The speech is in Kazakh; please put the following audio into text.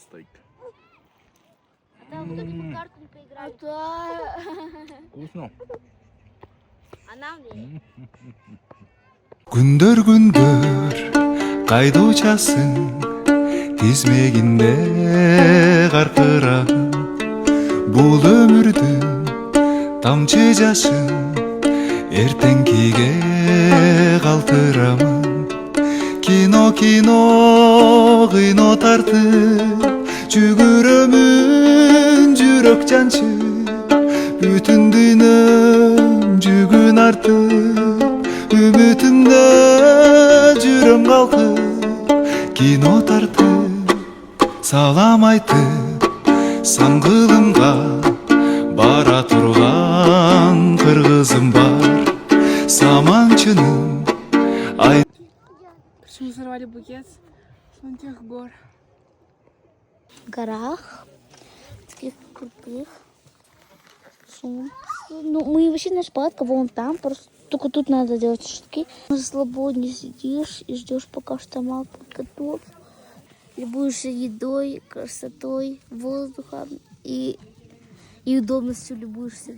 стейк. Да, вот эту карту не поиграли. Вкусно. А нам ли? Күндөр кайда учасың тизмегинде каркырап бул өмүрдүн тамчы жашын эртеңкиге калтырамын кино кыйно тартып жүгүрөмүн жүрөк жанчып бүтүн дүйнөм жүгүн артып үмүтүмдө жүрөм калкып кино тартып салам айтып сан кылымга бара турган кыргызым бар саманчынын ай. Почему сорвали букет с тех гор? В горах. Таких крутых. Ну, мы вообще наша палатка вон там. Просто только тут надо делать шашлыки. На свободне сидишь и ждешь, пока штамал подготовится. Любуешься едой, красотой, воздухом и удобностью любуешься.